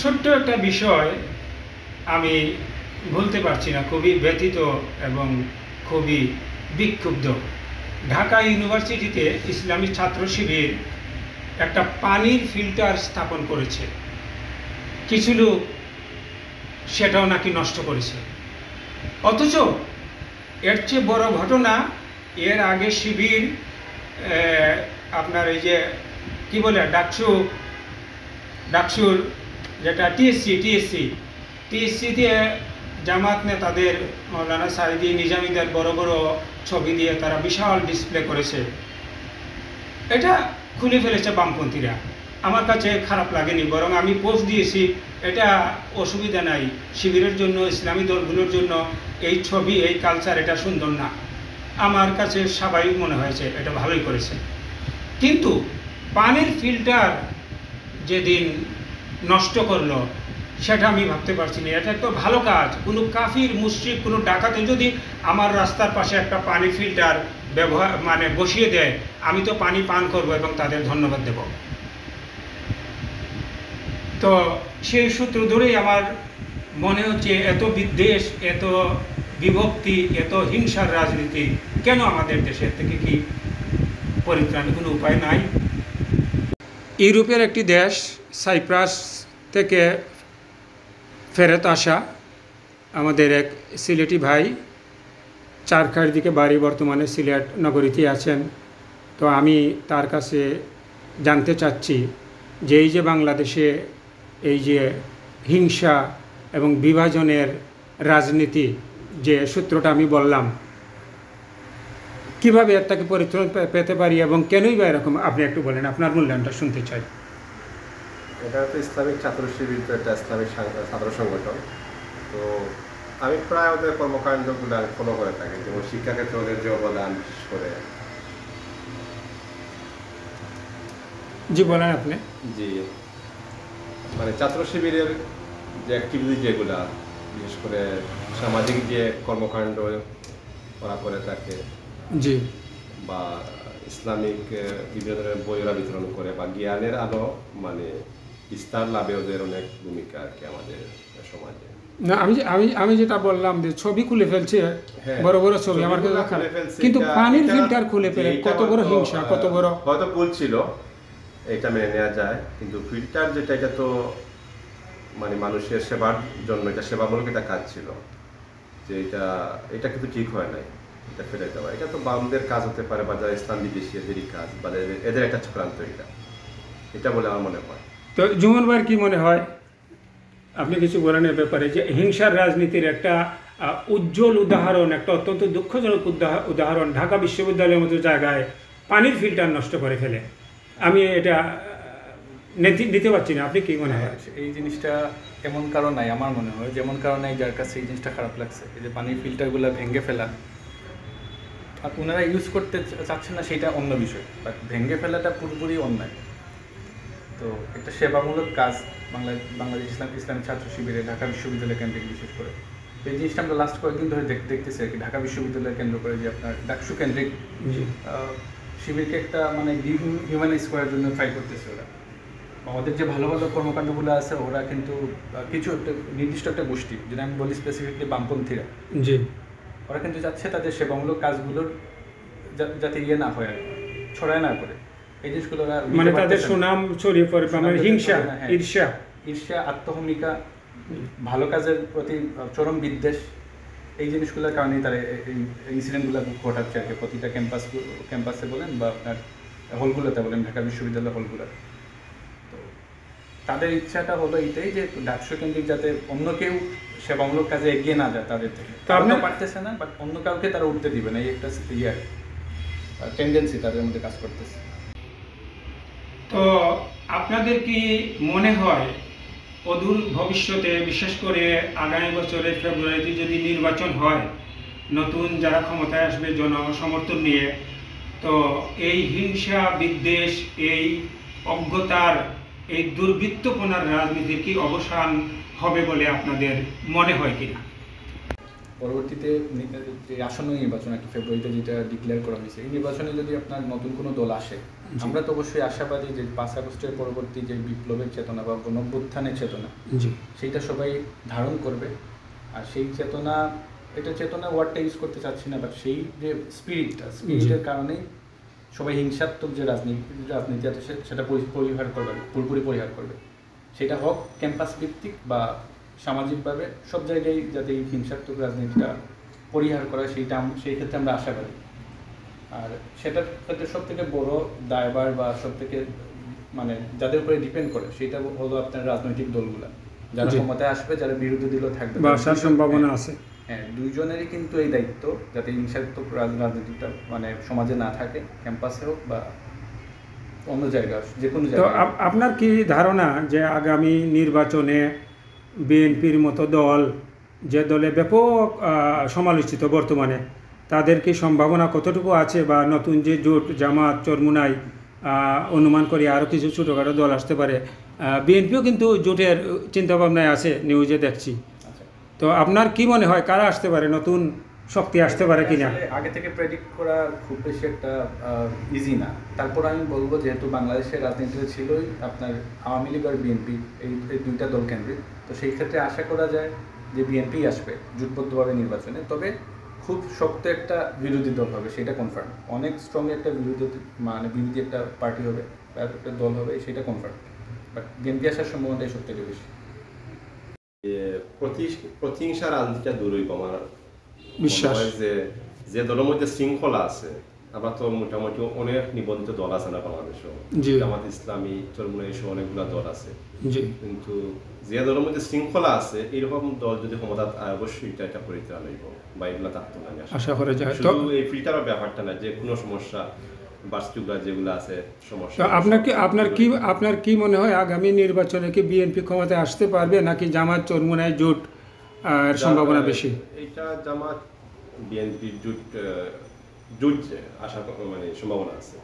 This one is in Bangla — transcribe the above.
ছোট্ট একটা বিষয় আমি ভুলতে পারছি না, খুবই ব্যথিত এবং খুবই বিক্ষুব্ধ। ঢাকা ইউনিভার্সিটিতে ইসলামী ছাত্র শিবির একটা পানির ফিল্টার স্থাপন করেছে, কিছু লোক সেটাও নাকি নষ্ট করেছে। অথচ এর চেয়ে বড় ঘটনা, এর আগে শিবির আপনার এই যে কি বলে ডাকসুর যেটা টিএসসি দিয়ে জামাত নেতাদের মৌলানা সাইদি নিজামীদের বড় বড় ছবি দিয়ে তারা বিশাল ডিসপ্লে করেছে। এটা খুলে ফেলেছে বামপন্থীরা। আমার কাছে খারাপ লাগেনি, বরং আমি পোস্ট দিয়েছি, এটা অসুবিধা নাই, শিবিরের জন্য, ইসলামী দলগুলোর জন্য এই ছবি, এই কালচার এটা সুন্দর না। আমার কাছে স্বাভাবিক মনে হয়েছে, এটা ভালোই করেছে। কিন্তু পানির ফিল্টার যেদিন নষ্ট করলো, সেটা আমি ভাবতে পারছি না। এটা একটা ভালো কাজ। কোনো কাফির, মুশরিক, কোনো ডাকাতে যদি আমার রাস্তার পাশে একটা পানি ফিল্টার বসিয়ে দেয়, আমি তো পানি পান করব এবং তাদের ধন্যবাদ দেব। তো সেই সূত্র ধরেই আমার মনে হচ্ছে এত বিদ্বেষ, এত বিভক্তি, এত হিংসার রাজনীতি কেন আমাদের দেশে? থেকে কি পরিত্রাণের কোনো উপায় নাই? ইউরোপের একটি দেশ সাইপ্রাস থেকে ফেরত আসা আমাদের এক সিলেটি ভাই, চারখার দিকে বাড়ি, বর্তমানে সিলেট নগরীতে আছেন। তো আমি তার কাছে জানতে চাচ্ছি যে এই যে বাংলাদেশে এই যে হিংসা এবং বিভাজনের রাজনীতি, যে সূত্রটা আমি বললাম, কীভাবে এর থেকে পরিত্রাণ পেতে পারি এবং কেনই বা এরকম, আপনি একটু বলেন, আপনার মূল্যায়নটা শুনতে চাই। এটা তো ইসলামিক ছাত্র শিবির, তো একটা ইসলামিক ছাত্র সংগঠন। তো আমি প্রায় ওদের কর্মকাণ্ডগুলো ফলো করে থাকি, যেমন শিক্ষাক্ষেত্রে ওদের যে অবদান, বিশেষ করে। জি বলেন আপনি। জি, মানে ছাত্র শিবিরের যে অ্যাক্টিভিটি যেগুলা, বিশেষ করে সামাজিক যে কর্মকাণ্ড ওরা করে থাকে, জি, বা ইসলামিক বিভিন্ন ধরনের বইরা বিতরণ করে, বা জ্ঞানের আলো বিস্তার লাভে ওদের অনেক ভূমিকা আর কি আমাদের সমাজে। না, আমি যেটা বললাম যে ছবি খুলে ফেলছে, বড় বড় ছবি, আমার কিন্তু পানির ফিল্টার খুলে ফেলে কত বড় হিংসা, কত বড়। হয়তো ভুল ছিল, এটা মেনে নেওয়া যায়, কিন্তু ফিল্টার যেটা, এটা তো মানুষের সেবার জন্য, এটা সেবামূলক একটা কাজ ছিল, যে এটা কিন্তু ঠিক হয় নাই, এটা ফেলে দেওয়া। এটা তো বামদের কাজ হতে পারে, বা যারা ইসলাম বিদেশি এদেরই কাজ, বা এদের একটা চক্রান্ত এটা বলে আমার মনে হয়। তো জুমন ভাইয়ের কি মনে হয়? আপনি কিছু বলেন এর ব্যাপারে, যে হিংসার রাজনীতির একটা উজ্জ্বল উদাহরণ, একটা অত্যন্ত দুঃখজনক উদাহরণ ঢাকা বিশ্ববিদ্যালয়ের মতো জায়গায় পানির ফিল্টার নষ্ট করে ফেলে। আমি এটা নিতে পারছি না। আপনি কি মনে হয়? এই জিনিসটা এমন কারণ নাই, আমার মনে হয় যেমন কারণ নাই যার কাছে এই জিনিসটা খারাপ লাগছে, এই যে পানির ফিল্টারগুলো ভেঙে ফেলা, আর ওনারা ইউজ করতে চাচ্ছেন না, সেটা অন্য বিষয়, বাট ভেঙে ফেলাটা পুরোপুরি অন্যায়। তো একটা সেবামূলক কাজ বাংলাদেশ ইসলামিক ছাত্র শিবিরে ঢাকা বিশ্ববিদ্যালয় কেন্দ্রিক, বিশেষ করে এই জিনিসটা আমরা লাস্ট কয়েকদিন ধরে দেখতেছি আর কি। ঢাকা বিশ্ববিদ্যালয় কেন্দ্র করে যে আপনার ডাকসু কেন্দ্রিক শিবিরকে একটা হিউম্যানাইজ করার জন্য ট্রাই করতেছে ওরা। আমাদের যে ভালো ভালো কর্মকাণ্ডগুলো আছে, ওরা কিন্তু কিছু একটা নির্দিষ্ট একটা গোষ্ঠী, যেটা আমি বলি স্পেসিফিকলি বামপন্থীরা, জি, ওরা কিন্তু চাচ্ছে তাদের সেবামূলক কাজগুলোর যাতে না হয় আর ছড়ায় না করে, এই জিনিসগুলো ওরা তাদের সুনাম ছড়িয়ে পড়ে, হিংসা, ঈর্ষা, আত্মহমিকা, ভালো কাজের প্রতি চরম বিদ্বেষ, এই জিনিসগুলোর কারণেই তারা এই ইনসিডেন্টগুলো ঘটাচ্ছে আর কি। প্রতিটা ক্যাম্পাসে বলেন বা আপনার হলগুলোতে বলেন, ঢাকা বিশ্ববিদ্যালয় হলগুলো। তো তাদের ইচ্ছাটা হলো এইটাই যে ডাকসু কেন্দ্রিক যাতে অন্য কেউ সেবামূলক কাজে এগিয়ে না যায় তাদের থেকে। তারা পারতেছে না, বাট অন্য কাউকে তারা উঠতে দিবে না, এই একটা টেন্ডেন্সি তাদের মধ্যে কাজ করতেছে। তো আপনাদের কি মনে হয় অদূর ভবিষ্যতে, বিশেষ করে আগামী বছরের ফেব্রুয়ারিতে যদি নির্বাচন হয়, নতুন যারা ক্ষমতায় আসবে জনসমর্থন নিয়ে, তো এই হিংসা, বিদ্বেষ, এই অজ্ঞতার, এই দুর্বৃত্তপনার রাজনীতির কি অবসান হবে বলে আপনাদের মনে হয় কিনা? পরবর্তীতে যে আসন্ন নির্বাচন আর কি ফেব্রুয়ারিতে যেটা ডিক্লেয়ার করা হয়েছে, এই নির্বাচনে যদি আপনার নতুন কোনো দল আসে, আমরা তো অবশ্যই আশাবাদী যে ৫ আগস্টের পরবর্তী যে বিপ্লবের চেতনা বা গণঅভ্যুত্থানের চেতনা, জি সেইটা সবাই ধারণ করবে। আর সেই চেতনা, এটা চেতনা ওয়ার্ডটা ইউজ করতে চাচ্ছি না, বাট সেই যে স্পিরিটের কারণেই সবাই হিংসাত্মক যে রাজনীতি আছে সেটা পরিহার করবে, পুরোপুরি পরিহার করবে। সেটা হোক ক্যাম্পাস ভিত্তিক বা সামাজিকভাবে, সব জায়গায় যাতে এই হিংসাত্মক রাজনীতিটা পরিহার করা, সেই ক্ষেত্রে আমরা আশাবাদী। আর সেটার ক্ষেত্রে সব থেকে বড় দায়ভার বা সব থেকে মানে যাদের উপরে ডিপেন্ড করে সেটা হলো আপনার রাজনৈতিক দলগুলা, যারা ক্ষমতায় আসবে, যারা বিরোধী দলও থাকবে বা আসার সম্ভাবনা আছে। হ্যাঁ, দুইজনেরই কিন্তু এই দায়িত্ব যাতে হিংসাত্মক রাজনীতিটা মানে সমাজে না থাকে, ক্যাম্পাসে হোক বা অন্য জায়গায়, যে কোনো তো জায়গায়। আপনার কি ধারণা যে আগামী নির্বাচনে বিএনপির মতো দল, যে দলে ব্যাপক সমালোচিত বর্তমানে, তাদের কি সম্ভাবনা কতটুকু আছে, বা নতুন যে জোট জামাত চরমুনাই অনুমান করি আরও কিছু ছোটোখাটো দল আসতে পারে, বিএনপিও কিন্তু জোটের চিন্তাভাবনায় আছে, নিউজে দেখছি। আচ্ছা, তো আপনার কি মনে হয় কারা আসতে পারে, নতুন শক্তি আসতে পারে কিনা? আসলে আগে থেকে প্রেডিক্ট করা খুব বেশি একটা ইজি না। তারপর আমি বলবো, যেহেতু বাংলাদেশের রাজনীতিতে ছিলই আপনার আওয়ামী লীগ আর বিএনপি, এই দুইটা দল কেন্দ্রিক, তো সেই ক্ষেত্রে আশা করা যায় যে বিএনপি আসবে জোটবদ্ধভাবে নির্বাচনে। তবে খুব শক্ত একটা বিরোধী দল হবে, সেটা কনফার্ম। অনেক স্ট্রং একটা বিরোধী একটা পার্টি হবে বা একটা দল হবে, সেটা কনফার্ম। বাট বিএনপি আসার সম্ভাবনাটাই সব থেকে বেশি। প্রতিহিংসার রাজনীতিটা দূর হইব আমার বিশ্বাস। মনে হয় যে দলের মধ্যে শৃঙ্খলা আছে। আমরা তো মোটামুটি অনেক নিবন্ধিত দল আছে না বাংলাদেশেও, জি। জামাত ইসলামী, চরমুনাই সহ অনেকগুলো দল আছে, জি। কিন্তু যে দলের মধ্যে শৃঙ্খলা আছে এরকম দল যদি ক্ষমতা অবশ্যই এটা পরিত্রাণ হইব বা এগুলো থাকতো না। আশা করা যায়। তো শুধু এই ফিল্টারের ব্যাপারটা না, যে কোনো সমস্যা বাস্তুগুলা যেগুলো আছে সমস্যা। আপনার কি মনে হয় আগামী নির্বাচনে কি বিএনপি ক্ষমতায় আসতে পারবে, নাকি জামাত চরমুনাই জোট আর সম্ভাবনা বেশি? এটা জামাত বিএনপির জোট আসার মানে সম্ভাবনা আছে।